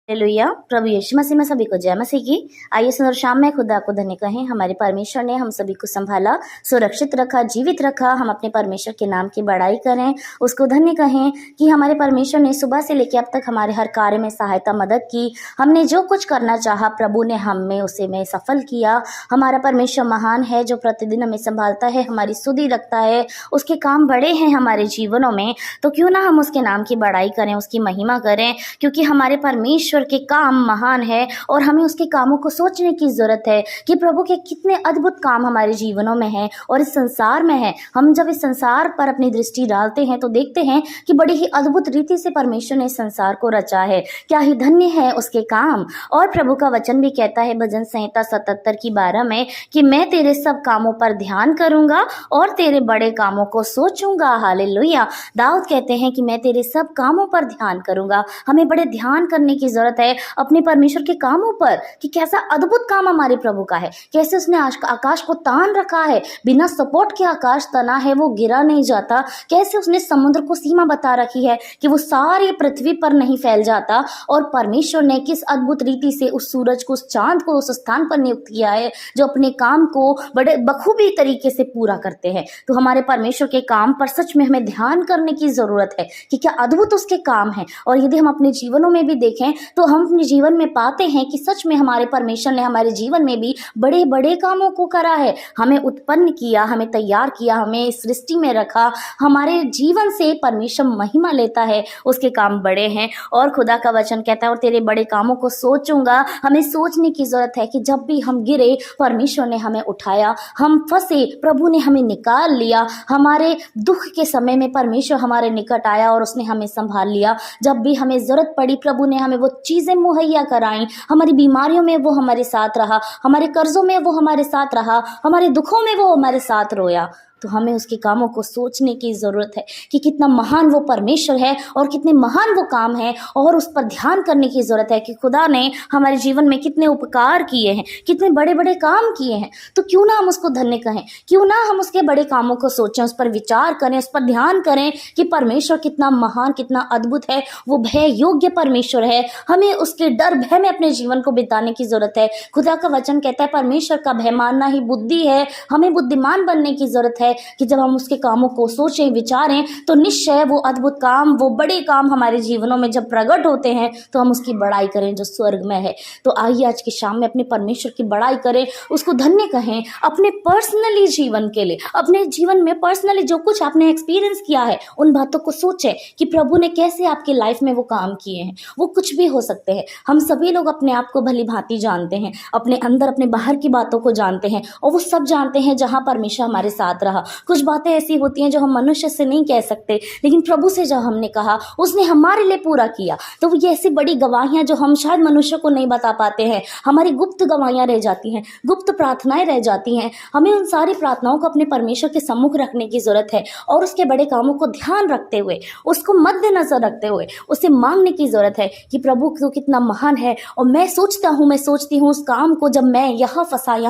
Hallelujah. प्रभु यीशु मसीह में सभी को जय मसीह की। आइए सुंदर शाम में खुदा को धन्य कहें। हमारे परमेश्वर ने हम सभी को संभाला, सुरक्षित रखा, जीवित रखा। हम अपने परमेश्वर के नाम की बड़ाई करें, उसको धन्य कहें कि हमारे परमेश्वर ने सुबह से लेकर अब तक हमारे हर कार्य में सहायता मदद की। हमने जो कुछ करना चाहा प्रभु ने हमें उसे में सफल किया। हमारा परमेश्वर महान है जो प्रतिदिन हमें संभालता है, हमारी सुधि रखता है। उसके काम बड़े हैं हमारे जीवनों में, तो क्यों ना हम उसके नाम की बड़ाई करें, उसकी महिमा करें, क्योंकि हमारे परमेश्वर के काम महान है और हमें उसके कामों को सोचने की जरूरत है कि प्रभु के कितने अद्भुत काम हमारे जीवनों में हैं और इस संसार में है। हम जब इस संसार पर अपनी दृष्टि डालते हैं तो देखते हैं कि बड़ी ही अद्भुत रीति से परमेश्वर ने संसार को रचा है। क्या ही धन्य है उसके काम। और प्रभु का वचन भी कहता है भजन संहिता 77 की 12 में कि मैं तेरे सब कामों पर ध्यान करूंगा और तेरे बड़े कामों को सोचूंगा। हालेलुया। दाऊद कहते हैं कि मैं तेरे सब कामों पर ध्यान करूंगा। हमें बड़े ध्यान करने की जरूरत है अपने परमेश्वर के कामों पर कि कैसा अद्भुत काम हमारे प्रभु का है, कैसे उसने आकाश को तान रखा है, बिना सपोर्ट के आकाश तना है, वो गिरा नहीं जाता। कैसे उसने समुद्र को सीमा बता रखी है कि वो सारी पृथ्वी पर नहीं फैल जाता। और परमेश्वर ने किस अद्भुत रीति से उस सूरज को, उस चांद को उस स्थान पर नियुक्त किया है जो अपने काम को बड़े बखूबी तरीके से पूरा करते हैं। तो हमारे परमेश्वर के काम पर सच में हमें ध्यान करने की जरूरत है कि क्या अद्भुत उसके काम है। और यदि हम अपने जीवनों में भी देखें तो हम अपने जीवन में पाते हैं कि सच में हमारे परमेश्वर ने हमारे जीवन में भी बड़े बड़े कामों को करा है। हमें उत्पन्न किया, हमें तैयार किया, हमें सृष्टि में रखा। हमारे जीवन से परमेश्वर महिमा लेता है, उसके काम बड़े हैं। और खुदा का वचन कहता है और तेरे बड़े कामों को सोचूंगा। हमें सोचने की जरूरत है कि जब भी हम गिरे परमेश्वर ने हमें उठाया, हम फंसे प्रभु ने हमें निकाल लिया। हमारे दुख के समय में परमेश्वर हमारे निकट आया और उसने हमें संभाल लिया। जब भी हमें जरूरत पड़ी प्रभु ने हमें वो चीजें मुहैया कराई। हमारी बीमारियों में वो हमारे साथ रहा, हमारे कर्जों में वो हमारे साथ रहा, हमारे दुखों में वो हमारे साथ रोया। तो हमें उसके कामों को सोचने की जरूरत है कि कितना महान वो परमेश्वर है और कितने महान वो काम है। और उस पर ध्यान करने की जरूरत है कि खुदा ने हमारे जीवन में कितने उपकार किए हैं, कितने बड़े बड़े काम किए हैं। तो क्यों ना हम उसको धन्य कहें, क्यों ना हम उसके बड़े कामों को सोचें, उस पर विचार करें, उस पर ध्यान करें कि परमेश्वर कितना महान, कितना अद्भुत है। वो भय योग्य परमेश्वर है। हमें उसके डर भय में अपने जीवन को बिताने की जरूरत है। खुदा का वचन कहता है परमेश्वर का भय मानना ही बुद्धि है। हमें बुद्धिमान बनने की जरूरत है कि जब हम उसके कामों को सोचें, विचारें, तो निश्चय वो अद्भुत काम, वो बड़े काम हमारे जीवनों में जब प्रकट होते हैं तो हम उसकी बड़ाई करें जो स्वर्ग में है। तो आइए आज की शाम में अपने परमेश्वर की बड़ाई करें, उसको धन्य कहें अपने पर्सनली जीवन के लिए। अपने जीवन में पर्सनली जो कुछ आपने एक्सपीरियंस किया है उन बातों को सोचें कि प्रभु ने कैसे आपकी लाइफ में वो काम किए हैं। वो कुछ भी हो सकते हैं। हम सभी लोग अपने आप को भली भांति जानते हैं, अपने अंदर अपने बाहर की बातों को जानते हैं और वो सब जानते हैं जहां परमेश्वर हमारे साथ रहा। कुछ बातें ऐसी होती हैं जो हम मनुष्य से नहीं कह सकते, लेकिन प्रभु से जब हमने कहा उसने हमारे लिए पूरा किया। तो ये ऐसी बड़ी गवाहियां जो हम शायद मनुष्य को नहीं बता पाते हैं, हमारी गुप्त गवाहियां रह जाती हैं, गुप्त प्रार्थनाएं रह जाती हैं। हमें उन सारी प्रार्थनाओं को अपने परमेश्वर के सम्मुख रखने की जरूरत है और उसके बड़े कामों को ध्यान रखते हुए, उसको मद्देनजर रखते हुए उससे मांगने की जरूरत है कि प्रभु तो कितना महान है। और मैं सोचती हूँ उस काम को, जब मैं यहाँ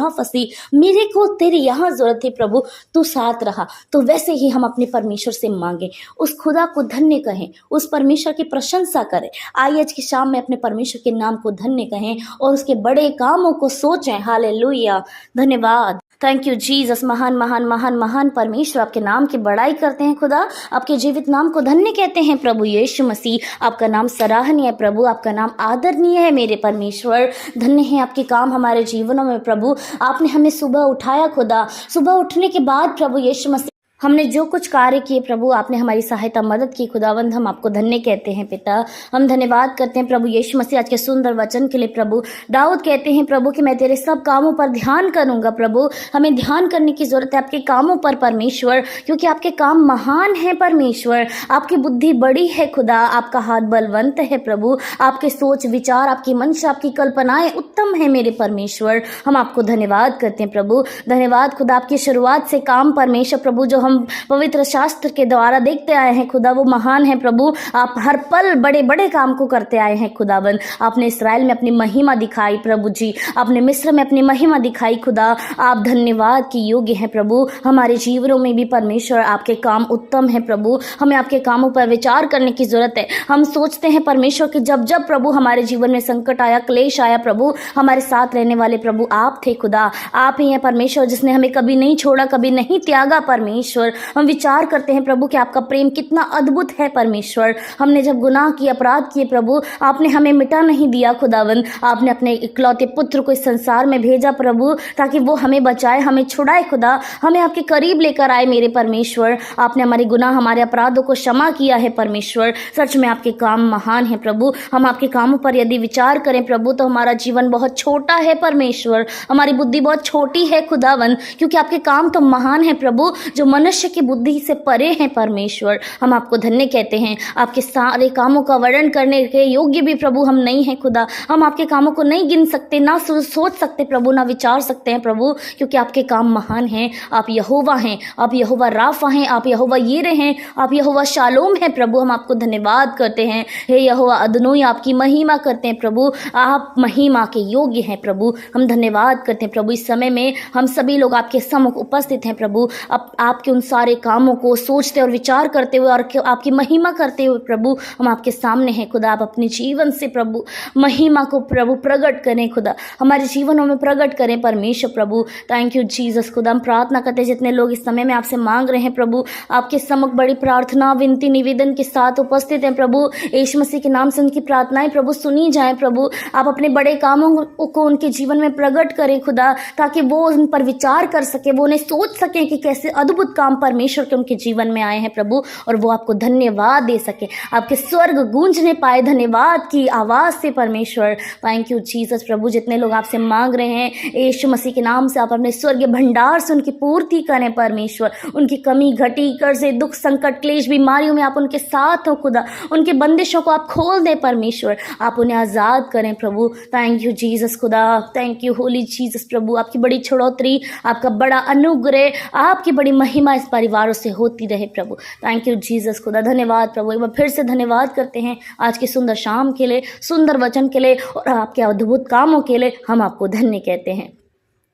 फंसी, मेरे को तेरी यहाँ जरूरत थी प्रभु, तू साथ रहा। तो वैसे ही हम अपने परमेश्वर से मांगे, उस खुदा को धन्य कहें, उस परमेश्वर की प्रशंसा करें। आइए आज की शाम में अपने परमेश्वर के नाम को धन्य कहें और उसके बड़े कामों को सोचें। हालेलुया। धन्यवाद। Thank you Jesus. महान महान महान महान परमेश्वर, आपके नाम की बड़ाई करते हैं खुदा, आपके जीवित नाम को धन्य कहते हैं प्रभु यीशु मसीह। आपका नाम सराहनीय है प्रभु, आपका नाम आदरणीय है मेरे परमेश्वर। धन्य है आपके काम हमारे जीवनों में प्रभु। आपने हमें सुबह उठाया खुदा, सुबह उठने के बाद प्रभु यीशु मसीह हमने जो कुछ कार्य किए प्रभु, आपने हमारी सहायता मदद की खुदावंद। हम आपको धन्य कहते हैं पिता। हम धन्यवाद करते हैं प्रभु यीशु मसीह आज के सुंदर वचन के लिए प्रभु। दाऊद कहते हैं प्रभु कि मैं तेरे सब कामों पर ध्यान करूंगा प्रभु। हमें ध्यान करने की जरूरत है आपके कामों पर परमेश्वर, क्योंकि आपके काम महान है परमेश्वर। आपकी बुद्धि बड़ी है खुदा, आपका हाथ बलवंत है प्रभु। आपके सोच विचार, आपकी मंशा, आपकी कल्पनाएं उत्तम है मेरे परमेश्वर। हम आपको धन्यवाद करते हैं प्रभु। धन्यवाद खुदा आपकी शुरुआत से काम परमेश्वर प्रभु जो हम पवित्र शास्त्र के द्वारा देखते आए हैं खुदा, वो महान है प्रभु। आप हर पल बड़े बड़े काम को करते आए हैं खुदावन। आपने इस्राएल में अपनी महिमा दिखाई प्रभु जी, आपने मिस्र में अपनी महिमा दिखाई खुदा। आप धन्यवाद के योग्य हैं प्रभु। हमारे जीवनों में भी परमेश्वर आपके काम उत्तम है प्रभु। हमें आपके कामों पर विचार करने की जरूरत है। हम सोचते हैं परमेश्वर कि जब जब प्रभु हमारे जीवन में संकट आया, क्लेश आया प्रभु, हमारे साथ रहने वाले प्रभु आप थे खुदा। आप ही हैं परमेश्वर जिसने हमें कभी नहीं छोड़ा, कभी नहीं त्यागा परमेश्वर। हम विचार करते हैं प्रभु कि आपका प्रेम कितना अद्भुत है परमेश्वर। हमने जब गुनाह किए, अपराध किए प्रभु, आपने हमें मिटा नहीं दिया खुदावन। आपने अपने इकलौते पुत्र को इस संसार में भेजा प्रभु, ताकि वो हमें बचाए, हमें छुड़ाए खुदा, हमें आपके करीब लेकर आए मेरे परमेश्वर। आपने हमारे गुनाह, हमारे अपराधों को क्षमा किया है परमेश्वर। सच में आपके काम महान है प्रभु। हम आपके कामों पर यदि विचार करें प्रभु, तो हमारा जीवन बहुत छोटा है परमेश्वर, हमारी बुद्धि बहुत छोटी है खुदावन, क्योंकि आपके काम तो महान है प्रभु, जो मनुष्य की बुद्धि से परे हैं परमेश्वर। हम आपको धन्य कहते हैं। आपके सारे कामों का वर्णन करने के योग्य भी प्रभु हम नहीं हैं खुदा। हम आपके कामों को नहीं गिन सकते, ना सोच सकते प्रभु, ना विचार सकते हैं प्रभु, क्योंकि आपके काम महान हैं। आप यहोवा हैं, आप यहोवा राफा हैं, आप यहोवा यीरे हैं, आप यहोवा शालोम हैं प्रभु। हम आपको धन्यवाद करते हैं। हे यहोवा अदनोई, आपकी महिमा करते हैं प्रभु। आप महिमा के योग्य हैं प्रभु। हम धन्यवाद करते हैं प्रभु। इस समय में हम सभी लोग आपके सम्मुख उपस्थित हैं प्रभु, आपके उन सारे कामों को सोचते और विचार करते हुए और आपकी महिमा करते हुए प्रभु हम आपके सामने हैं खुदा। आप अपने जीवन से प्रभु महिमा को प्रभु प्रकट करें खुदा, हमारे जीवनों में प्रकट करें परमेश्वर प्रभु। थैंक यू जीसस खुदा। हम प्रार्थना करते हैं जितने लोग इस समय में आपसे मांग रहे हैं प्रभु, आपके सम्मुख बड़ी प्रार्थना, विनती, निवेदन के साथ उपस्थित हैं प्रभु। यीशु मसीह के नाम से उनकी प्रार्थनाएं प्रभु सुनी जाएं प्रभु। आप अपने बड़े कामों को उनके जीवन में प्रकट करें खुदा, ताकि वो उन पर विचार कर सके, वो उन्हें सोच सके कि कैसे अद्भुत काम परमेश्वर के उनके जीवन में आए हैं प्रभु, और वो आपको धन्यवाद दे सके, आपके स्वर्ग गूंजने पाए धन्यवाद की आवाज से परमेश्वर। थैंक यू जीसस प्रभु। जितने लोग आपसे मांग रहे हैं यीशु मसीह के नाम से, आप अपने स्वर्गीय भंडार से उनकी पूर्ति करें परमेश्वर। उनकी कमी घटी, कर्जे, दुख, संकट, क्लेश, बीमारियों में आप उनके साथ हो खुदा। उनके बंदिशों को आप खोल दें परमेश्वर, आप उन्हें आज़ाद करें प्रभु। थैंक यू जीसस खुदा। थैंक यू होली जीसस प्रभु। आपकी बड़ी छुड़ौती, आपका बड़ा अनुग्रह, आपकी बड़ी महिमा इस परिवारों से होती रहे प्रभु। थैंक यू जीसस खुदा। धन्यवाद प्रभु। एक बार फिर से धन्यवाद करते हैं आज की सुंदर शाम के लिए, सुंदर वचन के लिए और आपके अद्भुत कामों के लिए। हम आपको धन्य कहते हैं।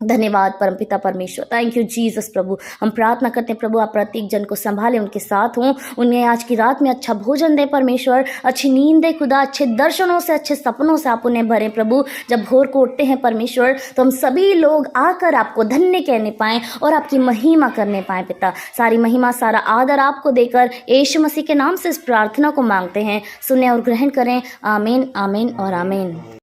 धन्यवाद परमपिता परमेश्वर। थैंक यू जीसस प्रभु। हम प्रार्थना करते हैं प्रभु, आप प्रत्येक जन को संभालें, उनके साथ हों, उन्हें आज की रात में अच्छा भोजन दे परमेश्वर, अच्छी नींद दे खुदा, अच्छे दर्शनों से, अच्छे सपनों से आप उन्हें भरें प्रभु। जब भोर को उठते हैं परमेश्वर, तो हम सभी लोग आकर आपको धन्य कहने पाएं और आपकी महिमा करने पाएं पिता। सारी महिमा, सारा आदर आपको देकर यीशु मसीह के नाम से इस प्रार्थना को मांगते हैं। सुने और ग्रहण करें। आमीन, आमीन और आमीन।